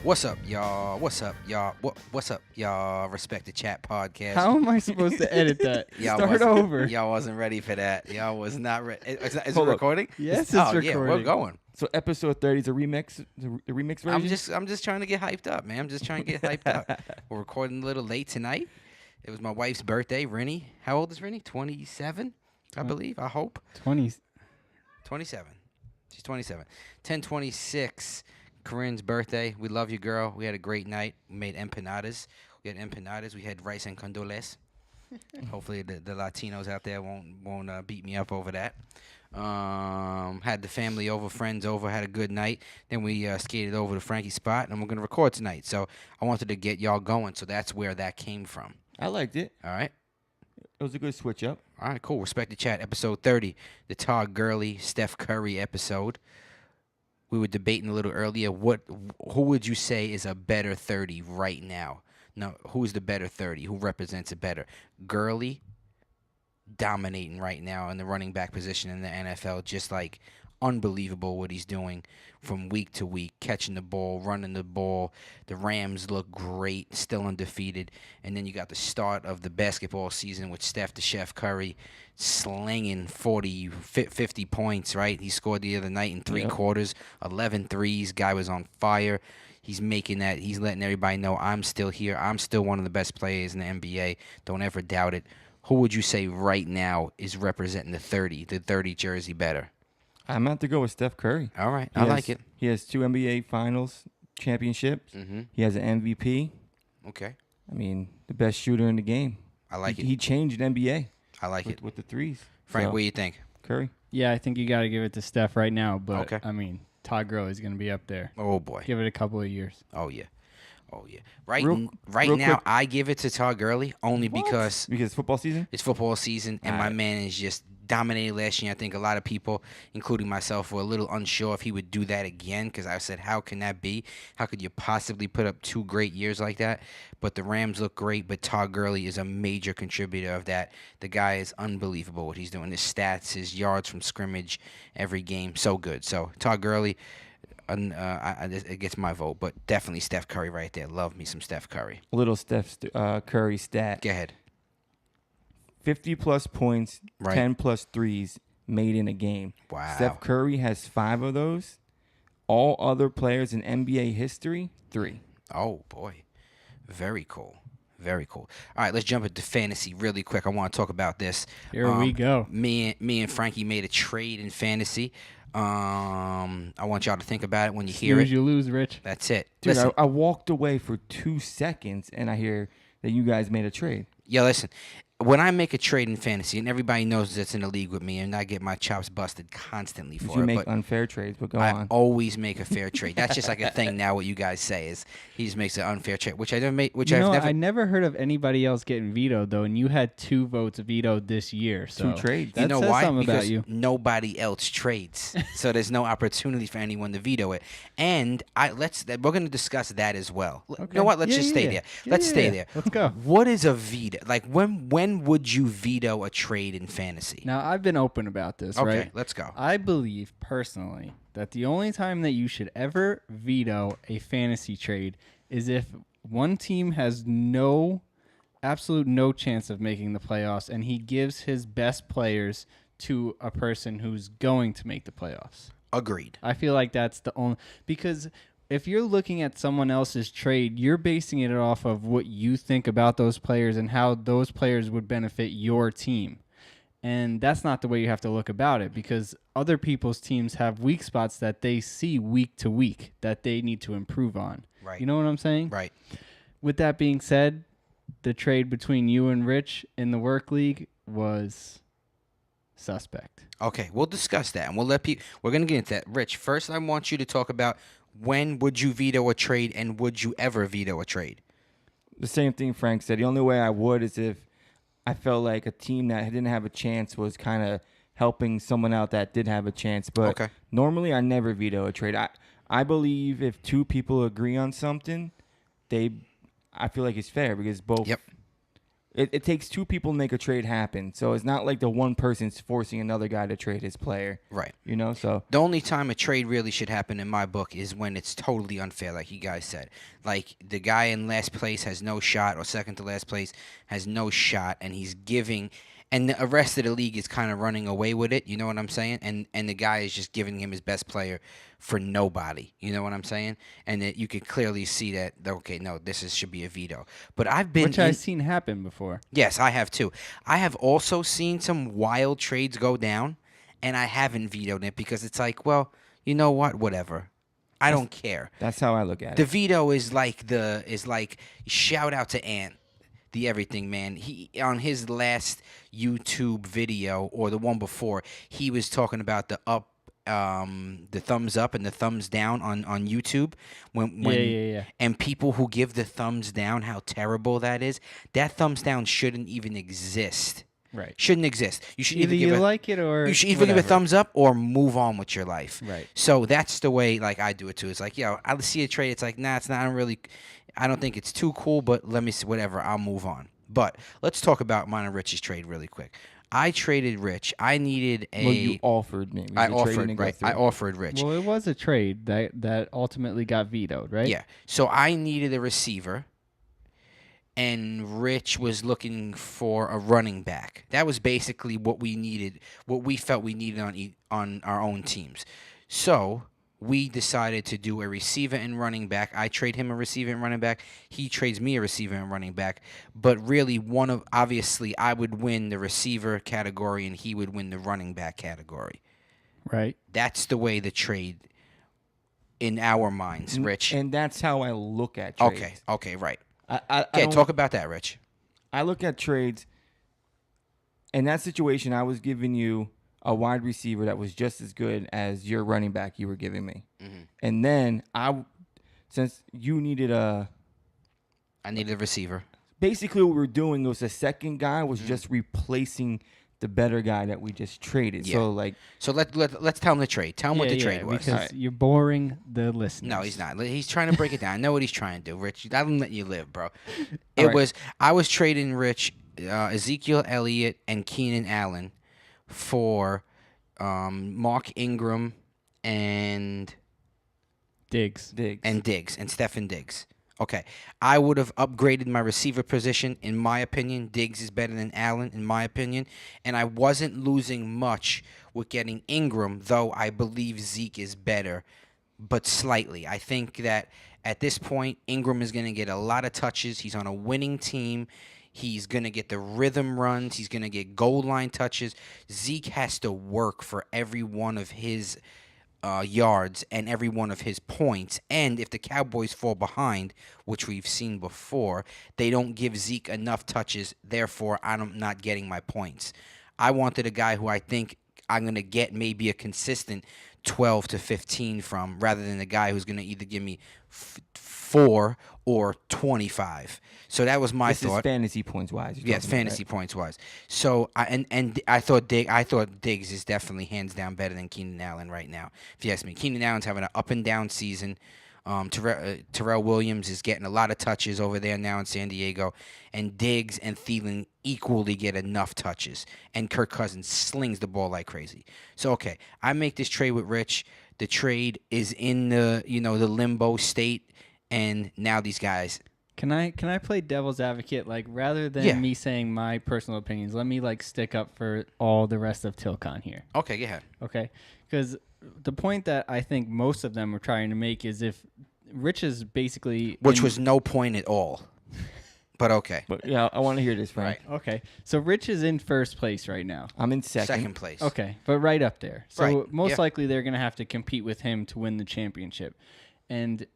What's up, y'all? What's up, y'all? What's up, y'all? Respect the Chat podcast. How am I supposed to edit that? Y'all Start wasn't- over. Y'all wasn't ready for that. Y'all was not ready. Is it Hold up. recording? Yes, Oh it's yeah, we're recording. going. So episode 30 is a remix, the remix version. I'm just trying to get hyped up, man. I'm just trying to get hyped up. We're recording a little late tonight. It was my wife's birthday. Rennie, how old is Rennie? 27, I believe. I hope 20. 27. She's 27. 10/26. Corinne's birthday. We love you, girl. We had a great night. We made empanadas. We had rice and condoles. Hopefully the Latinos out there won't beat me up over that. Had the family over, friends over, had a good night. Then we skated over to Frankie's spot, and we're going to record tonight. So I wanted to get y'all going, so that's where that came from. I liked it. All right? It was a good switch up. All right, cool. Respect the Chat, episode 30, the Todd Gurley, Steph Curry episode. We were debating a little earlier. Who would you say is a better 30 right now? No, who's the better 30? Who represents it better? Gurley dominating right now in the running back position in the NFL, just like unbelievable what he's doing from week to week, catching the ball, running the ball. The Rams look great, still undefeated. And then you got the start of the basketball season with Steph the Chef Curry slinging 40, 50 points, right? He scored the other night in three quarters, 11 threes. Guy was on fire. He's making that. He's letting everybody know, I'm still here. I'm still one of the best players in the NBA. Don't ever doubt it. Who would you say right now is representing the 30 jersey better? I'm about to go with Steph Curry. All right. I like it. He has 2 NBA Finals championships. Mm-hmm. He has an MVP. Okay. I mean, the best shooter in the game. I like it. He changed NBA. I like it. With the threes. Frank, So, what do you think? Curry. Yeah, I think you got to give it to Steph right now. But, Okay. I mean, Todd Gurley's going to be up there. Oh, boy. Give it a couple of years. Oh, yeah. Oh, yeah. Right Real now, quick. I give it to Todd Gurley only because Because it's football season? it's football season, and my man is just dominated last year. I think a lot of people, including myself, were a little unsure if he would do that again because I said, how can that be? How could you possibly put up 2 great years like that? But the Rams look great, but Todd Gurley is a major contributor of that. The guy is unbelievable what he's doing. His stats, his yards from scrimmage, every game, so good. So Todd Gurley, it gets my vote, but definitely Steph Curry right there. Love me some Steph Curry. A little Steph Curry stat. Go ahead. 50-plus points, Right. 10-plus threes made in a game. Wow. Steph Curry has 5 of those. All other players in NBA history, 3. Oh, boy. Very cool. Very cool. All right, let's jump into fantasy really quick. I want to talk about this. Here we go. Me and Frankie made a trade in fantasy. I want y'all to think about it when you hear Snooze, it. you lose, Rich. That's it. Dude, Listen, I walked away for 2 seconds, and I hear that you guys made a trade. listen. When I make a trade in fantasy, and everybody knows that's in the league with me, and I get my chops busted constantly for You it, make but unfair trades, but go I on. always make a fair trade. That's just like a thing now. What you guys say is he just makes an unfair trade, which I never made. Which You I've know, never. I never heard of anybody else getting vetoed, though, and you had 2 votes vetoed this year. So 2 trades. That You know says why? something Because about you. nobody else trades, so there's no opportunity for anyone to veto it. And we're going to discuss that as well. You know what? Let's just stay there. Let's stay there. Let's go. What is a veto? Like when would you veto a trade in fantasy? Now, I've been open about this, Okay, right? let's go. I believe personally that the only time that you should ever veto a fantasy trade is if one team has absolute no chance of making the playoffs and he gives his best players to a person who's going to make the playoffs. Agreed. I feel like that's the only, because if you're looking at someone else's trade, you're basing it off of what you think about those players and how those players would benefit your team. And that's not the way you have to look about it, because other people's teams have weak spots that they see week to week that they need to improve on. Right. You know what I'm saying? Right. With that being said, the trade between you and Rich in the work league was suspect. Okay, we'll discuss that, and we'll let people. We're gonna get into that. Rich, first, I want you to talk about when would you veto a trade, and would you ever veto a trade? The same thing Frank said. The only way I would is if I felt like a team that didn't have a chance was kind of helping someone out that did have a chance. But Okay. normally I never veto a trade. I believe if 2 people agree on something, I feel like it's fair because both. Yep. it takes two people to make a trade happen. So it's not like the one person's forcing another guy to trade his player. Right. You know, so The only time a trade really should happen in my book is when it's totally unfair, like you guys said. Like the guy in last place has no shot, or second to last place has no shot, and he's giving, and the rest of the league is kind of running away with it. You know what I'm saying? And the guy is just giving him his best player for nobody. You know what I'm saying? And that you could clearly see that. Okay, no, should be a veto. But I've been Which I've seen happen before. Yes, I have too. I have also seen some wild trades go down, and I haven't vetoed it because it's like, well, you know what? Whatever. I don't care. that's how I look at The it. veto is like shout out to Ant, the everything man. He on his last YouTube video or the one before, he was talking about the thumbs up and the thumbs down on YouTube when Yeah. and people who give the thumbs down, how terrible that is. That thumbs down shouldn't even exist. Right. Shouldn't exist. You should Either either give you a, like it or you should either give a whatever. thumbs up or move on with your life. Right. So that's the way like I do it too. It's like, I see a trade. It's like, nah, it's not. I don't think it's too cool. But let me see. Whatever. I'll move on. But let's talk about mine and Rich's trade really quick. I traded Rich. I needed a. Well, you offered me. I offered right. I offered Rich. Well, it was a trade that ultimately got vetoed, right? Yeah. So I needed a receiver, and Rich was looking for a running back. That was basically what we needed, what we felt we needed on our own teams. So we decided to do a receiver and running back. I trade him a receiver and running back. He trades me a receiver and running back. But really, obviously, I would win the receiver category, and he would win the running back category. Right. That's the way the trade in our minds, Rich. And that's how I look at trades. Okay, right. I Okay, don't- talk about that, Rich. I look at trades. In that situation, I was giving you a wide receiver that was just as good as your running back you were giving me. Mm-hmm. And then since you needed I needed a receiver. basically what we were doing was the second guy was just replacing the better guy that we just traded. Yeah. So like, So let's tell him the trade. Tell him what the trade was. Because you're boring the listeners. No, he's not. He's trying to break it down. I know what he's trying to do, Rich. I don't let you live, bro. I was trading Rich, Ezekiel Elliott, and Keenan Allen for Mark Ingram and Diggs. Diggs and Stefan Diggs. Okay, I would have upgraded my receiver position. In my opinion, Diggs is better than Allen, in my opinion. And I wasn't losing much with getting Ingram, though I believe Zeke is better, but slightly. I think that at this point, Ingram is going to get a lot of touches. He's on a winning team. He's going to get the rhythm runs. He's going to get goal line touches. Zeke has to work for every one of his yards and every one of his points. And if the Cowboys fall behind, which we've seen before, they don't give Zeke enough touches. Therefore, I'm not getting my points. I wanted a guy who I think I'm going to get maybe a consistent 12 to 15 from, rather than a guy who's going to either give me 4 or 25. So that was my this thought. is fantasy points wise. Yes, fantasy points wise. So I thought Diggs is definitely hands down better than Keenan Allen right now. If you ask me, Keenan Allen's having an up and down season. Terrell Williams is getting a lot of touches over there now in San Diego, and Diggs and Thielen equally get enough touches, and Kirk Cousins slings the ball like crazy. So okay, I make this trade with Rich. The trade is in the the limbo state, and now these guys. Can I play devil's advocate? Like, rather than me saying my personal opinions, let me stick up for all the rest of Tilcon here. Okay, go ahead. Okay, because the point that I think most of them are trying to make is if Rich is basically which was no point at all. But okay. But yeah, I want to hear this, Frank. Right. Okay, so Rich is in first place right now. I'm in second Place. Okay, but right up there. So Right, most likely they're going to have to compete with him to win the championship. And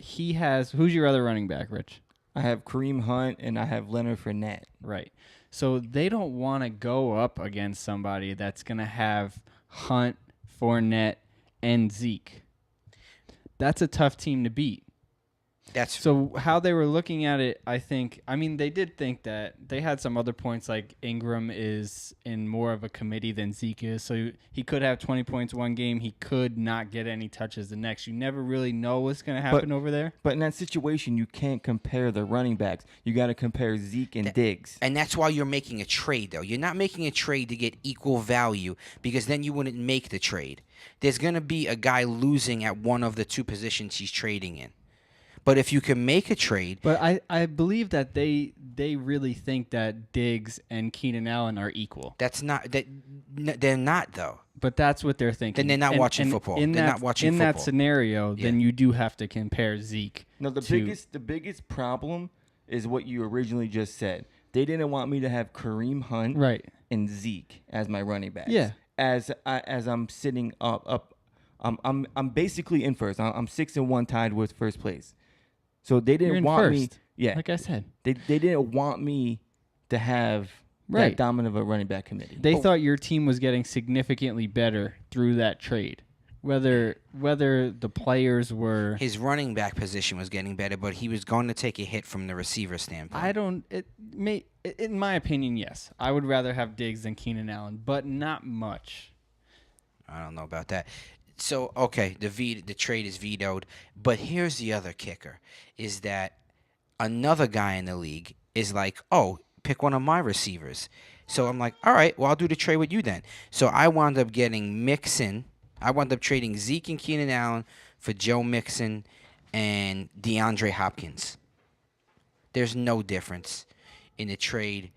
he has... Who's your other running back, Rich? I have Kareem Hunt and I have Leonard Fournette. Right. So they don't want to go up against somebody that's going to have Hunt, Fournette, and Zeke. That's a tough team to beat. That's So how they were looking at it, I mean, they did think that they had some other points, like Ingram is in more of a committee than Zeke is. So he could have 20 points one game. He could not get any touches the next. You never really know what's going to happen over there. But in that situation, you can't compare the running backs. You got to compare Zeke and Diggs. And that's why you're making a trade, though. You're not making a trade to get equal value because then you wouldn't make the trade. There's going to be a guy losing at one of the two positions he's trading in. But if you can make a trade, But I believe that they really think that Diggs and Keenan Allen are equal. that's not that. They're not though. But that's what they're thinking. Then they're not watching football. They're not watching in football. that scenario, then you do have to compare Zeke. No, the biggest problem is what you originally just said. They didn't want me to have Kareem Hunt and Zeke as my running backs. Yeah. As I'm sitting up, I'm basically in first. I'm 6-1 tied with first place. So they didn't want me. Yeah, like I said, they didn't want me to have that dominant of a running back committee. They thought your team was getting significantly better through that trade. Whether the players were, his running back position was getting better, but he was going to take a hit from the receiver standpoint. in my opinion, yes. I would rather have Diggs than Keenan Allen, but not much. I don't know about that. So, okay, the trade is vetoed, but here's the other kicker, is that another guy in the league is like, oh, pick one of my receivers. So I'm like, all right, well, I'll do the trade with you then. So I wound up getting Mixon. I wound up trading Zeke and Keenan Allen for Joe Mixon and DeAndre Hopkins. There's no difference in the trade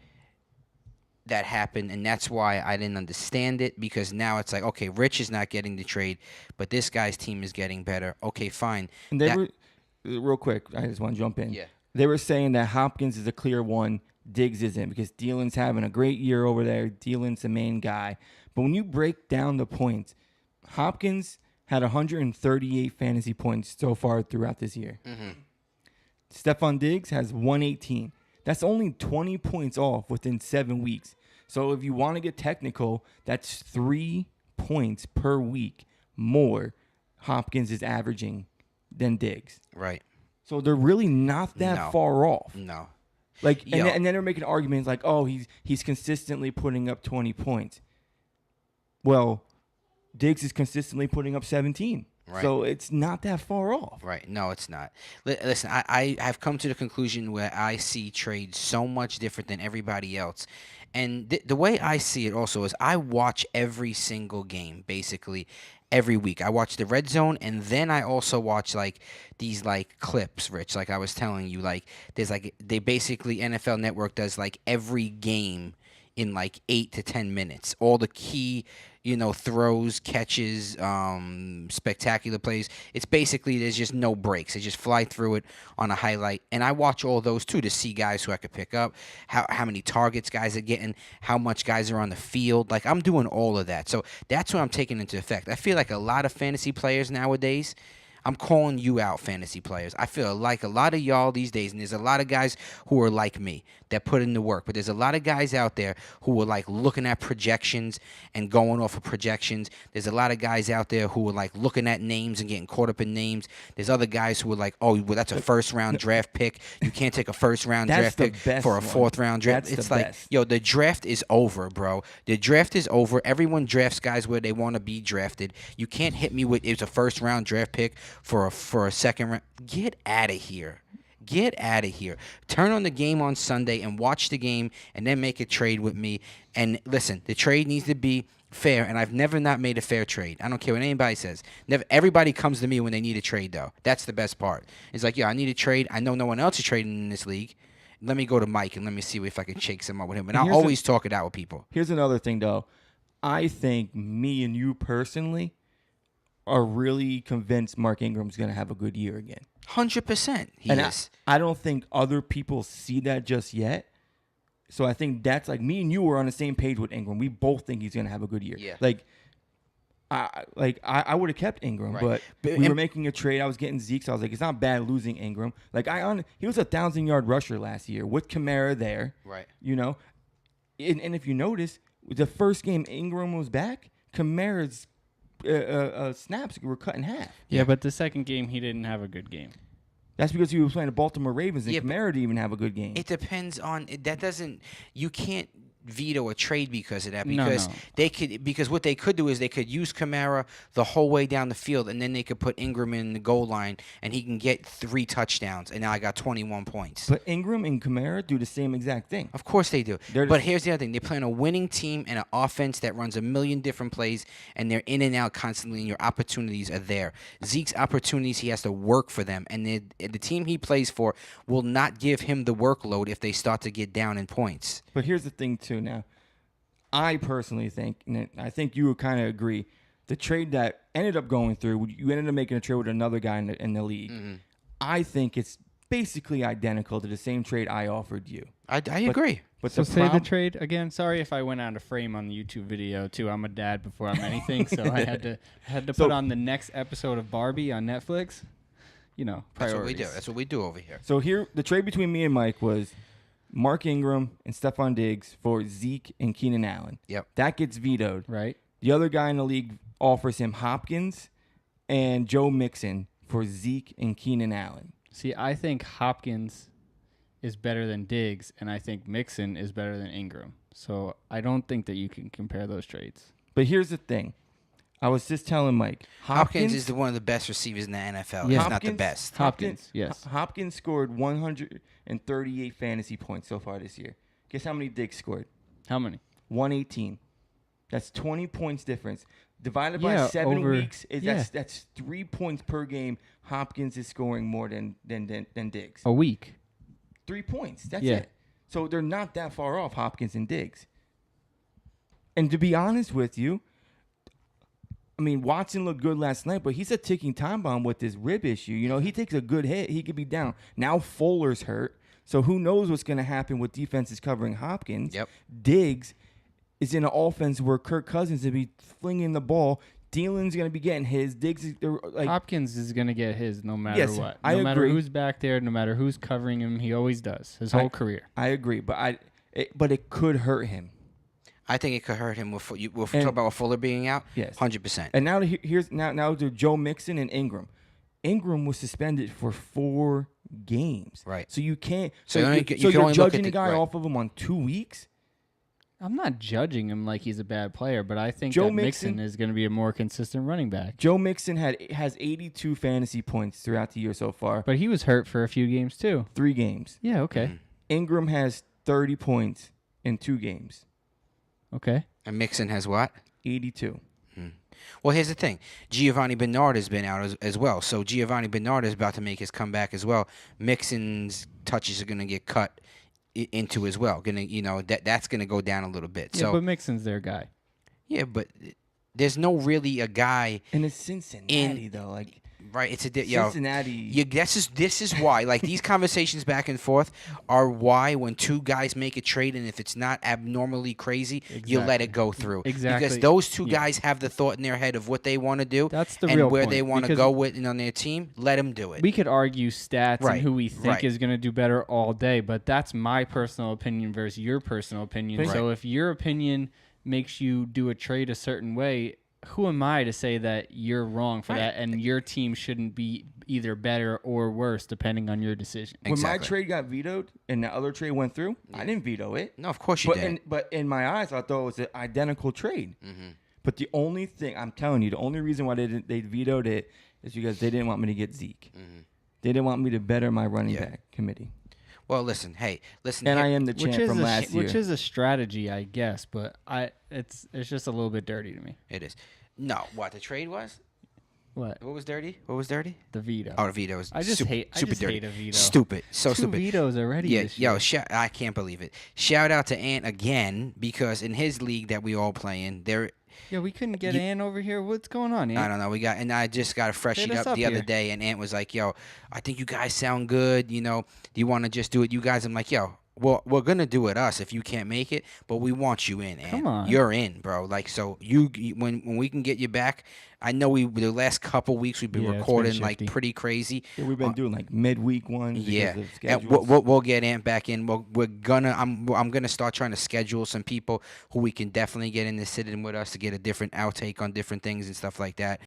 that happened, and that's why I didn't understand it, because now it's like, okay, Rich is not getting the trade, but this guy's team is getting better. Okay, fine. And they were, real quick, I just want to jump in. Yeah. They were saying that Hopkins is a clear one, Diggs isn't, because Dielen's having a great year over there. Dielen's the main guy. But when you break down the points, Hopkins had 138 fantasy points so far throughout this year. Mm-hmm. Stephon Diggs has 118. That's only 20 points off within 7 weeks. So if you want to get technical, that's 3 points per week more Hopkins is averaging than Diggs. Right. So they're really not that far off. No. Like, and then they're making arguments like, oh, he's consistently putting up 20 points. Well, Diggs is consistently putting up 17. Right. So it's not that far off. Right. No, it's not. Listen, I have come to the conclusion where I see trades so much different than everybody else. And the way I see it also is I watch every single game, basically, every week. I watch the red zone, and then I also watch, like, these, like, clips, Rich, like I was telling you. Like, there's, like, they basically, NFL Network does, like, every game in, like, 8 to 10 minutes. All the key, throws, catches, spectacular plays. It's basically, there's just no breaks. They just fly through it on a highlight. And I watch all those, too, to see guys who I could pick up, how many targets guys are getting, how much guys are on the field. Like, I'm doing all of that. So that's what I'm taking into effect. I feel like a lot of fantasy players nowadays, I'm calling you out, fantasy players. I feel like a lot of y'all these days, and there's a lot of guys who are like me that put in the work, but there's a lot of guys out there who are like looking at projections and going off of projections. There's a lot of guys out there who are like looking at names and getting caught up in names. There's other guys who are like, oh, well, that's a first-round draft pick. You can't take a first-round draft pick for a fourth-round draft. It's like, best. Yo, the draft is over, bro. The draft is over. Everyone drafts guys where they want to be drafted. You can't hit me with it's a first-round draft pick for a second round. Get out of here. Get out of here. Turn on the game on Sunday and watch the game and then make a trade with me. And listen, the trade needs to be fair, and I've never not made a fair trade. I don't care what anybody says. Never. Everybody comes to me when they need a trade, though. That's the best part. It's like, yeah, I need a trade. I know no one else is trading in this league. Let me go to Mike and let me see if I can shake some up with him. And I'll always talk it out with people. Here's another thing, though. I think me and you personally are really convinced Mark Ingram's going to have a good year again. 100%. He is. I don't think other people see that just yet. So I think that's like me and you were on the same page with Ingram. We both think he's going to have a good year. Yeah. I would have kept Ingram, right. but we were making a trade. I was getting Zeke, so I was like, it's not bad losing Ingram. Like he was a 1,000-yard rusher last year with Kamara there. Right. And if you notice, the first game Ingram was back, Kamara's snaps were cut in half. Yeah, but the second game he didn't have a good game. That's because he was playing the Baltimore Ravens, and Yeah, but Kamara didn't even have a good game. it depends on that. Doesn't you can't veto a trade because of that No, because no. they could because what they could do is they could use Kamara the whole way down the field and then they could put Ingram in the goal line and he can get 3 touchdowns and now I got 21 points. But Ingram and Kamara do the same exact thing. Of course they do. They're But just- here's the other thing. They're playing a winning team and an offense that runs a million different plays, and they're in and out constantly, and your opportunities are there. Zeke's opportunities, he has to work for them, and the team he plays for will not give him the workload if they start to get down in points. But here's the thing, too. Now, I personally think, and I think you would kind of agree, the trade that ended up going through, you ended up making a trade with another guy in the league. Mm-hmm. I think it's basically identical to the same trade I offered you. I agree. But So the say the prob- trade again. Sorry if I went out of frame on the YouTube video too. I'm a dad before I'm anything, so I had to So- put on the next episode of Barbie on Netflix. You know, That's what priorities. we do. That's what we do over here. So here, the trade between me and Mike was Mark Ingram and Stephon Diggs for Zeke and Keenan Allen. Yep. That gets vetoed. Right. The other guy in the league offers him Hopkins and Joe Mixon for Zeke and Keenan Allen. See, I think Hopkins is better than Diggs, and I think Mixon is better than Ingram. So I don't think that you can compare those trades. But here's the thing. I was just telling Mike. Hopkins is one of the best receivers in the NFL. Yeah. He's not the best. Hopkins, yes. Hopkins scored 138 fantasy points so far this year. Guess how many Diggs scored? How many? 118. That's 20 points difference. Divided by Yeah, 7 over- weeks, yeah. that's 3 points per game. Hopkins is scoring more than Diggs. A week. 3 points. That's Yeah. it. So they're not that far off, Hopkins and Diggs. And to be honest with you, I mean, Watson looked good last night, but he's a ticking time bomb with this rib issue. You know, he takes a good hit, he could be down. Now Fuller's hurt, so who knows what's going to happen with defenses covering Hopkins. Yep. Diggs is in an offense where Kirk Cousins will be flinging the ball. Thielen's going to be getting his. Diggs is like Hopkins is going to get his no matter Yes, what. I No matter agree. who's back there, no matter who's covering him, he always does his whole career. I agree, but but it could hurt him. I think it could hurt him. We'll And- talk about Fuller being out. Yes. 100%. And now here's now to Joe Mixon and Ingram. Ingram was suspended for 4 games. Right. So you can't. So So, you only you're, get- you so can you're only look judging at a the- guy right. off of him on 2 weeks. I'm not judging him like he's a bad player, but I think Joe that Mixon- Mixon is going to be a more consistent running back. Joe Mixon has 82 fantasy points throughout the year so far. But he was hurt for a few games too. 3 games. Yeah, okay. Mm-hmm. Ingram has 30 points in 2 games. Okay. And Mixon has what? 82. Well, here's the thing. Giovanni Bernard has been out as well. So Giovanni Bernard is about to make his comeback as well. Mixon's touches are going to get cut into as well. That's going to go down a little bit. Yeah, So but Mixon's their guy. yeah, but there's no really a guy, And it's Cincinnati though. Like right? It's a Cincinnati. Yeah, this is why. Like these conversations back and forth are why when two guys make a trade and if it's not abnormally crazy, you let it go through. Exactly. Because those two Yeah. guys have the thought in their head of what they want to do. That's the and real where point, they want to because go with and on their team. Let them do it. We could argue stats Right, and who we think right. is going to do better all day, but that's my personal opinion versus your personal opinion. Right. So if your opinion makes you do a trade a certain way, who am I to say that you're wrong for that and your team shouldn't be either better or worse depending on your decision? When my Exactly. trade got vetoed and the other trade went through, I didn't veto it. No, of course you did. But in my eyes, I thought it was an identical trade. Mm-hmm. But the only thing I'm telling you, the only reason why they vetoed it is because they didn't want me to get Zeke. They didn't want me to better my running Yeah. back committee. Well, listen. Hey, listen. And here- I am the champ from last year. Which is a strategy, I guess, but it's just a little bit dirty to me. It is. No, what the trade was? What? What was dirty? What was dirty? The veto. Oh, the veto was I just super, hate super dirty. a veto. Stupid. So 2 stupid. vetoes already Yeah, this year. I can't believe it. Shout out to Ant again because in his league that we all play in, Yeah, we couldn't get You- Ann over here. What's going on, Ann? I don't know. I just got a fresh Hit sheet us up the up other here. day, and Ant was like, "Yo, I think you guys sound good. Do you want to just do it, you guys?" I'm like, "Yo, well, we're gonna do it us if you can't make it, but we want you in, Ant. Come on. You're in, bro. Like, so when we can get you back, I know the last couple weeks we've been Yeah, it's been recording like shifty. pretty crazy. Yeah, we've been doing like midweek ones. Yeah, Because of and schedules. we'll get Ant back in. I'm gonna start trying to schedule some people who we can definitely get in to sit in with us to get a different outtake on different things and stuff like that.